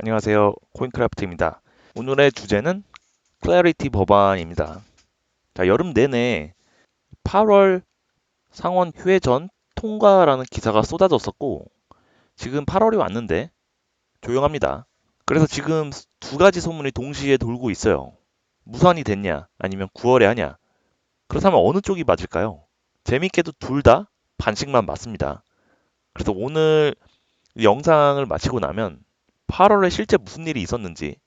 안녕하세요. 코인크래프트입니다. 오늘의 주제는 클래리티 법안입니다. 자, 여름 내내 8월 상원 휴회 전 통과라는 기사가 쏟아졌었고, 지금 8월이 왔는데 조용합니다. 그래서 지금 두 가지 소문이 동시에 돌고 있어요. 무산이 됐냐, 아니면 9월에 하냐. 그렇다면 어느 쪽이 맞을까요? 재밌게도 둘 다 반씩만 맞습니다. 그래서 오늘 영상을 마치고 나면 8월에 실제 무슨 일이 있었는지,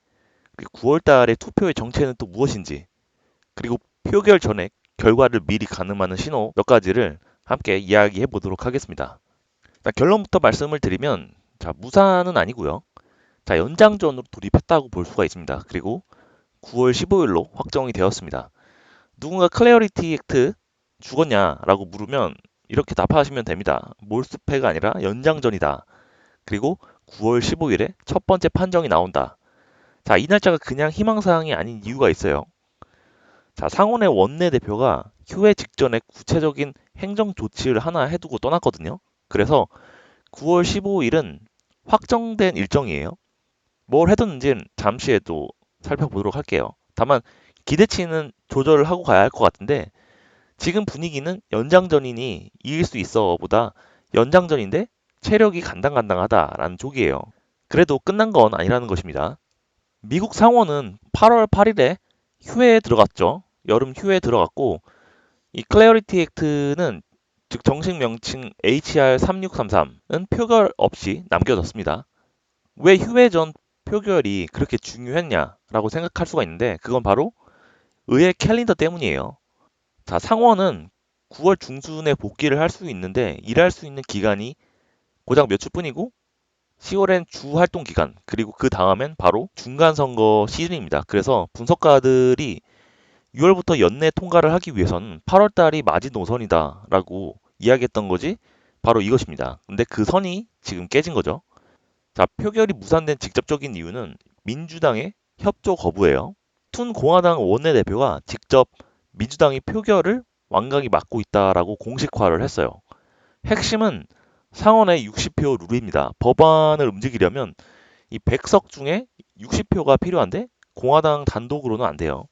9월 달의 투표의 정체는 또 무엇인지, 그리고 표결 전에 결과를 미리 가늠하는 신호 몇 가지를 함께 이야기해 보도록 하겠습니다. 자, 결론부터 말씀을 드리면, 자, 무산은 아니고요. 자, 연장전으로 돌입했다고 볼 수가 있습니다. 그리고 9월 15일로 확정이 되었습니다. 누군가 클래리티 액트 죽었냐라고 물으면 이렇게 답하시면 됩니다. 몰수패가 아니라 연장전이다. 그리고 9월 15일에 첫 번째 판정이 나온다. 자, 이 날짜가 그냥 희망사항이 아닌 이유가 있어요. 자, 상원의 원내대표가 휴회 직전에 구체적인 행정 조치를 하나 해두고 떠났거든요. 그래서 9월 15일은 확정된 일정이에요. 뭘 해뒀는지는 잠시 후에 또 살펴보도록 할게요. 다만 기대치는 조절을 하고 가야 할 것 같은데 지금 분위기는 연장전이니 이길 수 있어 보다 연장전인데 체력이 간당간당하다라는 쪽이에요. 그래도 끝난 건 아니라는 것입니다. 미국 상원은 8월 8일에 휴회에 들어갔죠. 여름 휴회에 들어갔고 이 클래리티 액트는 즉 정식 명칭 HR 3633은 표결 없이 남겨졌습니다. 왜 휴회 전 표결이 그렇게 중요했냐라고 생각할 수가 있는데 그건 바로 의회 캘린더 때문이에요. 자, 상원은 9월 중순에 복귀를 할 수 있는데 일할 수 있는 기간이 고작 몇 주뿐이고 10월엔 주 활동 기간 그리고 그 다음엔 바로 중간 선거 시즌입니다. 그래서 분석가들이 6월부터 연내 통과를 하기 위해서는 8월 달이 마지노선이다라고 이야기했던 거지 바로 이것입니다. 근데 그 선이 지금 깨진 거죠. 자, 표결이 무산된 직접적인 이유는 민주당의 협조 거부예요. 툰 공화당 원내대표가 직접 민주당이 표결을 완강히 막고 있다라고 공식화를 했어요. 핵심은 상원의 60표 룰입니다. 법안을 움직이려면 이 100석 중에 60표가 필요한데 공화당 단독으로는 안 돼요.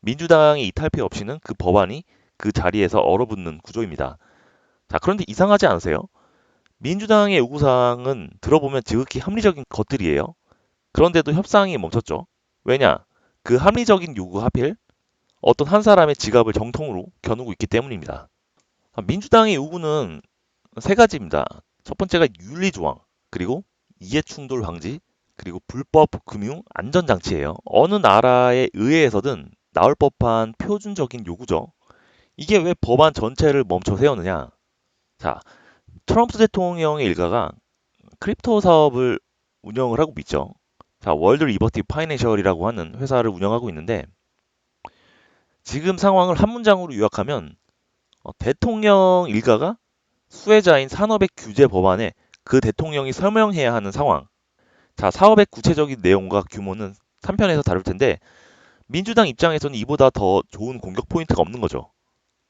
민주당의 이탈표 없이는 그 법안이 그 자리에서 얼어붙는 구조입니다. 자, 그런데 이상하지 않으세요? 민주당의 요구사항은 들어보면 지극히 합리적인 것들이에요. 그런데도 협상이 멈췄죠. 왜냐? 그 합리적인 요구 하필 어떤 한 사람의 지갑을 정통으로 겨누고 있기 때문입니다. 민주당의 요구는 세 가지입니다. 첫 번째가 윤리조항, 그리고 이해충돌 방지, 그리고 불법 금융 안전장치예요. 어느 나라의 의회에서든 나올 법한 표준적인 요구죠. 이게 왜 법안 전체를 멈춰 세우느냐? 자, 트럼프 대통령의 일가가 크립토 사업을 운영을 하고 있죠. 자, 월드 리버티 파이낸셜이라고 하는 회사를 운영하고 있는데 지금 상황을 한 문장으로 요약하면 대통령 일가가 수혜자인 산업의 규제 법안에 그 대통령이 서명해야 하는 상황. 자, 사업의 구체적인 내용과 규모는 3편에서 다룰 텐데 민주당 입장에서는 이보다 더 좋은 공격 포인트가 없는 거죠.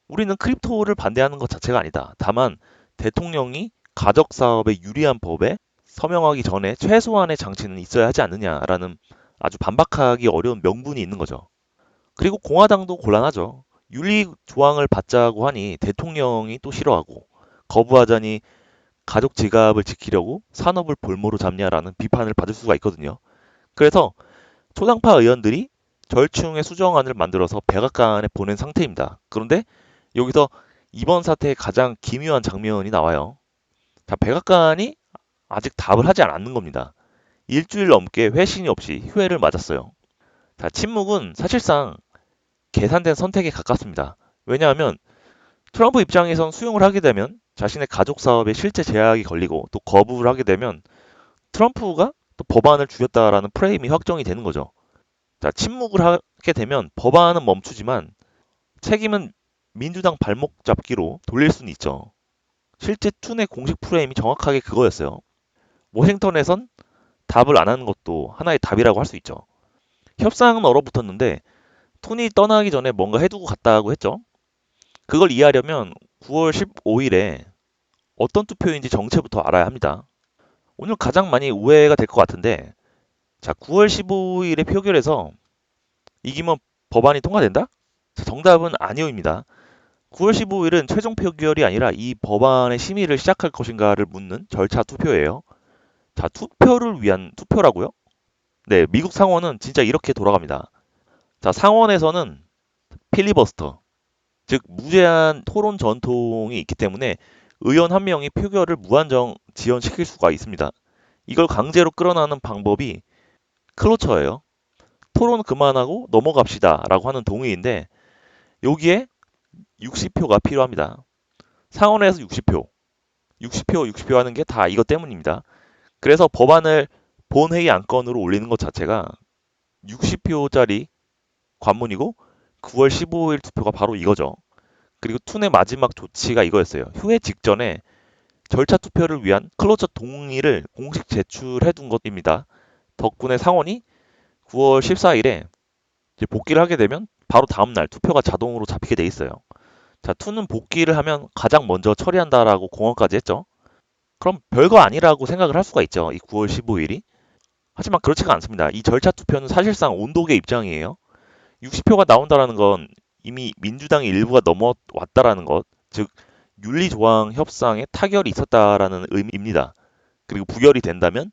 우리는 크립토를 반대하는 것 자체가 아니다. 다만 대통령이 가족 사업에 유리한 법에 서명하기 전에 최소한의 장치는 있어야 하지 않느냐라는 아주 반박하기 어려운 명분이 있는 거죠. 그리고 공화당도 곤란하죠. 윤리 조항을 받자고 하니 대통령이 또 싫어하고 거부하자니 가족 지갑을 지키려고 산업을 볼모로 잡냐라는 비판을 받을 수가 있거든요. 그래서 초당파 의원들이 절충의 수정안을 만들어서 백악관에 보낸 상태입니다. 그런데 여기서 이번 사태의 가장 기묘한 장면이 나와요. 자, 백악관이 아직 답을 하지 않는 겁니다. 일주일 넘게 회신이 없이 휴회를 맞았어요. 자, 침묵은 사실상 계산된 선택에 가깝습니다. 왜냐하면 트럼프 입장에선 수용을 하게 되면 자신의 가족 사업에 실제 제약이 걸리고 또 거부를 하게 되면 트럼프가 또 법안을 죽였다라는 프레임이 확정이 되는 거죠. 자, 침묵을 하게 되면 법안은 멈추지만 책임은 민주당 발목 잡기로 돌릴 수는 있죠. 실제 툰의 공식 프레임이 정확하게 그거였어요. 워싱턴에선 답을 안 하는 것도 하나의 답이라고 할 수 있죠. 협상은 얼어붙었는데 툰이 떠나기 전에 뭔가 해두고 갔다고 했죠. 그걸 이해하려면 9월 15일에 어떤 투표인지 정체부터 알아야 합니다. 오늘 가장 많이 오해가 될 것 같은데 자, 9월 15일에 표결해서 이기면 법안이 통과된다? 자, 정답은 아니오입니다. 9월 15일은 최종 표결이 아니라 이 법안의 심의를 시작할 것인가를 묻는 절차 투표예요. 자, 투표를 위한 투표라고요? 네, 미국 상원은 진짜 이렇게 돌아갑니다. 자, 상원에서는 필리버스터, 즉 무제한 토론 전통이 있기 때문에 의원 한 명이 표결을 무한정 지연시킬 수가 있습니다. 이걸 강제로 끌어나는 방법이 클로처예요. 토론 그만하고 넘어갑시다 라고 하는 동의인데 여기에 60표가 필요합니다. 상원에서 60표, 60표 하는 게 다 이것 때문입니다. 그래서 법안을 본회의 안건으로 올리는 것 자체가 60표짜리 관문이고 9월 15일 투표가 바로 이거죠. 그리고 툰의 마지막 조치가 이거였어요. 휴회 직전에 절차 투표를 위한 클로저 동의를 공식 제출해 둔 것입니다. 덕분에 상원이 9월 14일에 복귀를 하게 되면 바로 다음날 투표가 자동으로 잡히게 돼 있어요. 자, 투는 복귀를 하면 가장 먼저 처리한다라고 공언까지 했죠. 그럼 별거 아니라고 생각을 할 수가 있죠. 이 9월 15일이. 하지만 그렇지가 않습니다. 이 절차 투표는 사실상 온독의 입장이에요. 60표가 나온다라는 건 이미 민주당의 일부가 넘어왔다라는 것, 즉 윤리조항 협상에 타결이 있었다라는 의미입니다. 그리고 부결이 된다면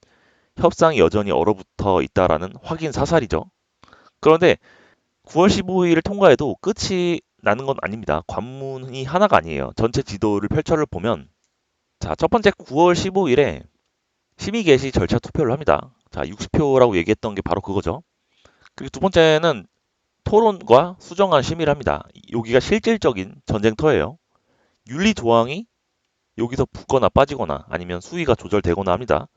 협상이 여전히 얼어붙어 있다라는 확인 사살이죠. 그런데 9월 15일을 통과해도 끝이 나는 건 아닙니다. 관문이 하나가 아니에요. 전체 지도를 펼쳐를 보면 자, 첫 번째 9월 15일에 심의 개시 절차 투표를 합니다. 자, 60표라고 얘기했던 게 바로 그거죠. 그리고 두 번째는 토론과 수정안 심의를 합니다. 여기가 실질적인 전쟁터예요. 윤리 조항이 여기서 붙거나 빠지거나 아니면 수위가 조절되거나 합니다.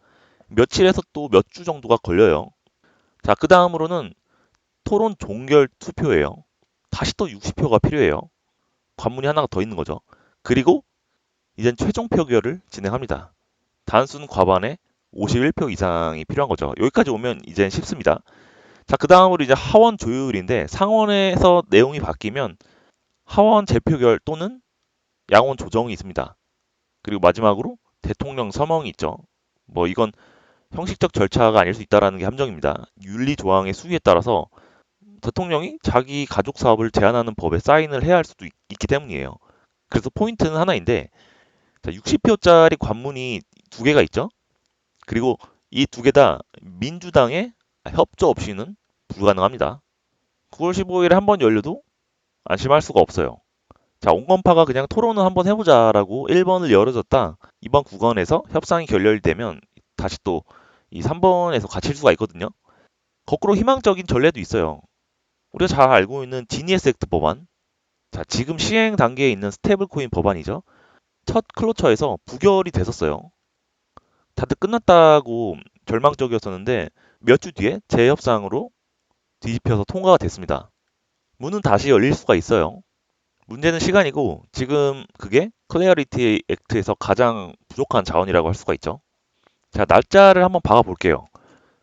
며칠에서 또 몇 주 정도가 걸려요. 자, 그 다음으로는 토론 종결 투표예요. 다시 또 60표가 필요해요. 관문이 하나가 더 있는 거죠. 그리고 이젠 최종 표결을 진행합니다. 단순 과반의 51표 이상이 필요한 거죠. 여기까지 오면 이젠 쉽습니다. 자, 그 다음으로 이제 하원 조율인데 상원에서 내용이 바뀌면 하원 재표결 또는 양원 조정이 있습니다. 그리고 마지막으로 대통령 서명이 있죠. 뭐 이건 형식적 절차가 아닐 수 있다는 게 함정입니다. 윤리 조항의 수위에 따라서 대통령이 자기 가족 사업을 제한하는 법에 사인을 해야 할 수도 있기 때문이에요. 그래서 포인트는 하나인데 60표짜리 관문이 두 개가 있죠. 그리고 이 두 개 다 민주당의 협조 없이는 불가능합니다. 9월 15일에 한번 열려도 안심할 수가 없어요. 자, 온건파가 그냥 토론을 한번 해보자라고 1번을 열어줬다. 이번 구간에서 협상이 결렬되면 다시 또 이 3번에서 갇힐 수가 있거든요. 거꾸로 희망적인 전례도 있어요. 우리가 잘 알고 있는 지니에스 액트 법안. 자, 지금 시행 단계에 있는 스테이블 코인 법안이죠. 첫 클로처에서 부결이 됐었어요. 다들 끝났다고 절망적이었었는데 몇 주 뒤에 재협상으로 뒤집혀서 통과가 됐습니다. 문은 다시 열릴 수가 있어요. 문제는 시간이고 지금 그게 클레어리티 액트에서 가장 부족한 자원이라고 할 수가 있죠. 자, 날짜를 한번 박아볼게요.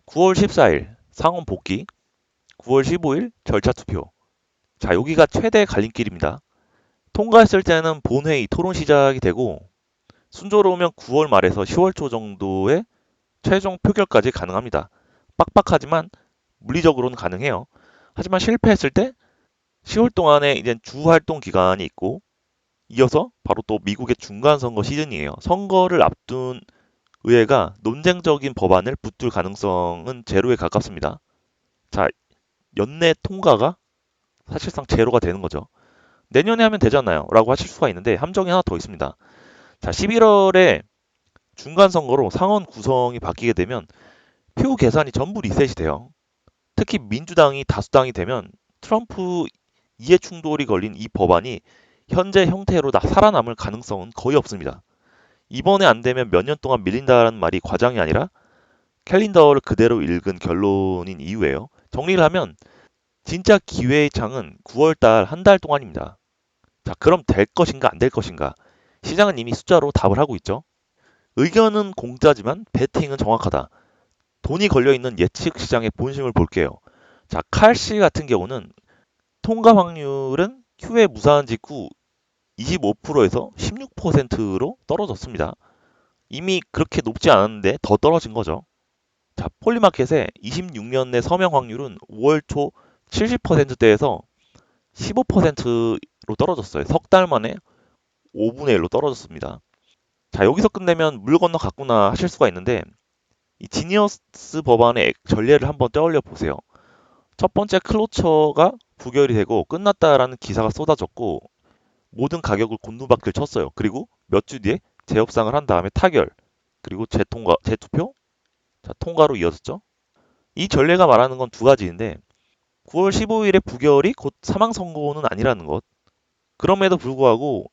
9월 14일 상원 복귀, 9월 15일 절차 투표. 자, 여기가 최대 갈림길입니다. 통과했을 때는 본회의 토론 시작이 되고 순조로우면 9월 말에서 10월 초 정도에 최종 표결까지 가능합니다. 빡빡하지만 물리적으로는 가능해요. 하지만 실패했을 때 10월 동안에 이제 주 활동 기간이 있고 이어서 바로 또 미국의 중간 선거 시즌이에요. 선거를 앞둔 의회가 논쟁적인 법안을 붙들 가능성은 제로에 가깝습니다. 자, 연내 통과가 사실상 제로가 되는 거죠. 내년에 하면 되잖아요. 라고 하실 수가 있는데 함정이 하나 더 있습니다. 자, 11월에 중간 선거로 상원 구성이 바뀌게 되면 표 계산이 전부 리셋이 돼요. 특히 민주당이 다수당이 되면 트럼프 이해 충돌이 걸린 이 법안이 현재 형태로 다 살아남을 가능성은 거의 없습니다. 이번에 안 되면 몇 년 동안 밀린다는 말이 과장이 아니라 캘린더를 그대로 읽은 결론인 이유예요. 정리를 하면 진짜 기회의 창은 9월달 한 달 동안입니다. 자, 그럼 될 것인가 안 될 것인가? 시장은 이미 숫자로 답을 하고 있죠. 의견은 공짜지만 베팅은 정확하다. 돈이 걸려있는 예측 시장의 본심을 볼게요. 자, 칼씨 같은 경우는 통과 확률은 QE 무사한 직후 25%에서 16%로 떨어졌습니다. 이미 그렇게 높지 않았는데 더 떨어진 거죠. 자, 폴리마켓의 26년 내 서명 확률은 5월 초 70%대에서 15%로 떨어졌어요. 석 달 만에 5분의 1로 떨어졌습니다. 자, 여기서 끝내면 물 건너 갔구나 하실 수가 있는데 이 지니어스 법안의 전례를 한번 떠올려 보세요. 첫 번째 클로처가 부결이 되고 끝났다라는 기사가 쏟아졌고 모든 가격을 곤두박질 쳤어요. 그리고 몇 주 뒤에 재협상을 한 다음에 타결, 그리고 재투표, 자, 통과로 이어졌죠. 이 전례가 말하는 건 두 가지인데 9월 15일에 부결이 곧 사망 선고는 아니라는 것. 그럼에도 불구하고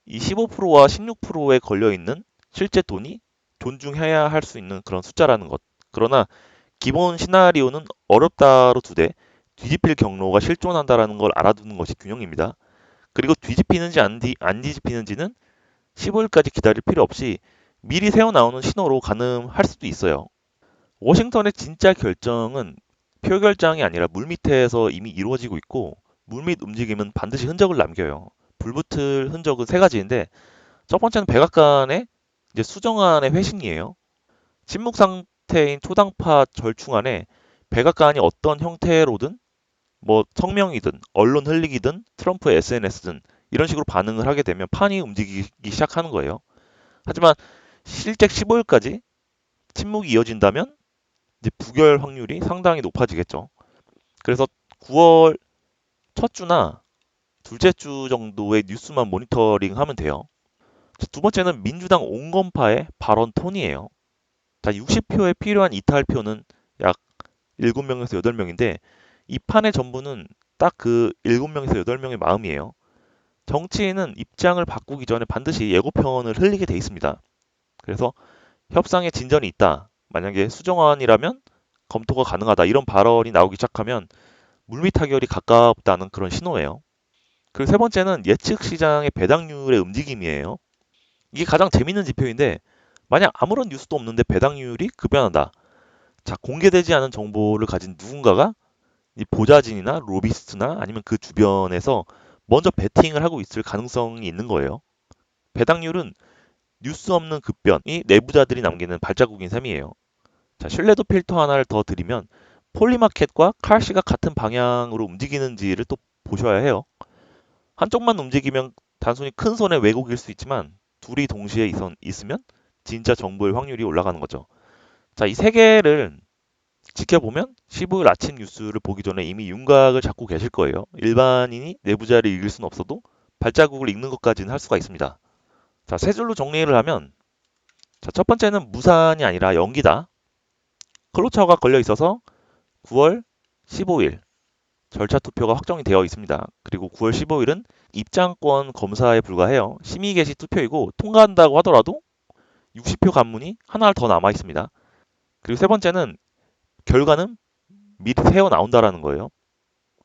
이 15%와 16%에 걸려 있는 실제 돈이 존중해야 할 수 있는 그런 숫자라는 것. 그러나 기본 시나리오는 어렵다로 두되 뒤집힐 경로가 실존한다라는 걸 알아두는 것이 균형입니다. 그리고 뒤집히는지 안 뒤집히는지는 15일까지 기다릴 필요 없이 미리 새어 나오는 신호로 가늠할 수도 있어요. 워싱턴의 진짜 결정은 표결장이 아니라 물밑에서 이미 이루어지고 있고 물밑 움직임은 반드시 흔적을 남겨요. 불붙을 흔적은 세 가지인데 첫 번째는 백악관의 이제 수정안의 회신이에요. 침묵 상태인 초당파 절충안에 백악관이 어떤 형태로든 뭐 성명이든 언론 흘리기든 트럼프의 SNS든 이런 식으로 반응을 하게 되면 판이 움직이기 시작하는 거예요. 하지만 실제 15일까지 침묵이 이어진다면 이제 부결 확률이 상당히 높아지겠죠. 그래서 9월 첫 주나 둘째 주 정도의 뉴스만 모니터링 하면 돼요. 두 번째는 민주당 온건파의 발언 톤이에요. 자, 60표에 필요한 이탈표는 약 7명에서 8명인데 이 판의 전부는 딱 그 7명에서 8명의 마음이에요. 정치인은 입장을 바꾸기 전에 반드시 예고편을 흘리게 돼 있습니다. 그래서 협상에 진전이 있다. 만약에 수정안이라면 검토가 가능하다. 이런 발언이 나오기 시작하면 물밑 타결이 가깝다는 그런 신호예요. 그리고 세 번째는 예측 시장의 배당률의 움직임이에요. 이게 가장 재밌는 지표인데 만약 아무런 뉴스도 없는데 배당률이 급변한다. 자, 공개되지 않은 정보를 가진 누군가가 이 보좌진이나 로비스트나 아니면 그 주변에서 먼저 베팅을 하고 있을 가능성이 있는 거예요. 배당률은 뉴스 없는 급변이 내부자들이 남기는 발자국인 셈이에요. 자, 신뢰도 필터 하나를 더 드리면 폴리마켓과 칼시가 같은 방향으로 움직이는지를 또 보셔야 해요. 한쪽만 움직이면 단순히 큰 손의 왜곡일 수 있지만 둘이 동시에 있으면 진짜 정보의 확률이 올라가는 거죠. 자, 이 세 개를 지켜보면 15일 아침 뉴스를 보기 전에 이미 윤곽을 잡고 계실 거예요. 일반인이 내부자를 읽을 수는 없어도 발자국을 읽는 것까지는 할 수가 있습니다. 자, 세 줄로 정리를 하면 자, 첫 번째는 무산이 아니라 연기다. 클로처가 걸려 있어서 9월 15일 절차 투표가 확정이 되어 있습니다. 그리고 9월 15일은 입장권 검사에 불과해요. 심의 개시 투표이고 통과한다고 하더라도 60표 관문이 하나 더 남아 있습니다. 그리고 세 번째는 결과는 미리 새어 나온다라는 거예요.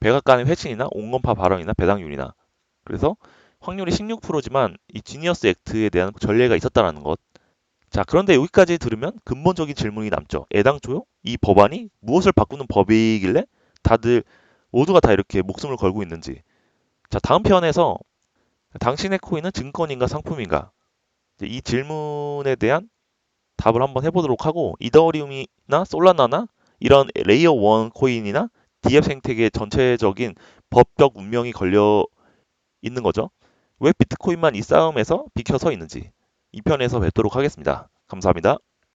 백악관의 회신이나 온건파 발언이나 배당률이나. 그래서 확률이 16%지만 이 지니어스 액트에 대한 전례가 있었다라는 것. 자, 그런데 여기까지 들으면 근본적인 질문이 남죠. 애당초요? 이 법안이 무엇을 바꾸는 법이길래 다들 모두가 다 이렇게 목숨을 걸고 있는지. 자, 다음 편에서 당신의 코인은 증권인가 상품인가? 이 질문에 대한 답을 한번 해보도록 하고 이더리움이나 솔라나나 이런 레이어 1 코인이나 DF 생태계의 전체적인 법적 운명이 걸려 있는 거죠. 왜 비트코인만 이 싸움에서 비켜서 있는지 이 편에서 뵙도록 하겠습니다. 감사합니다.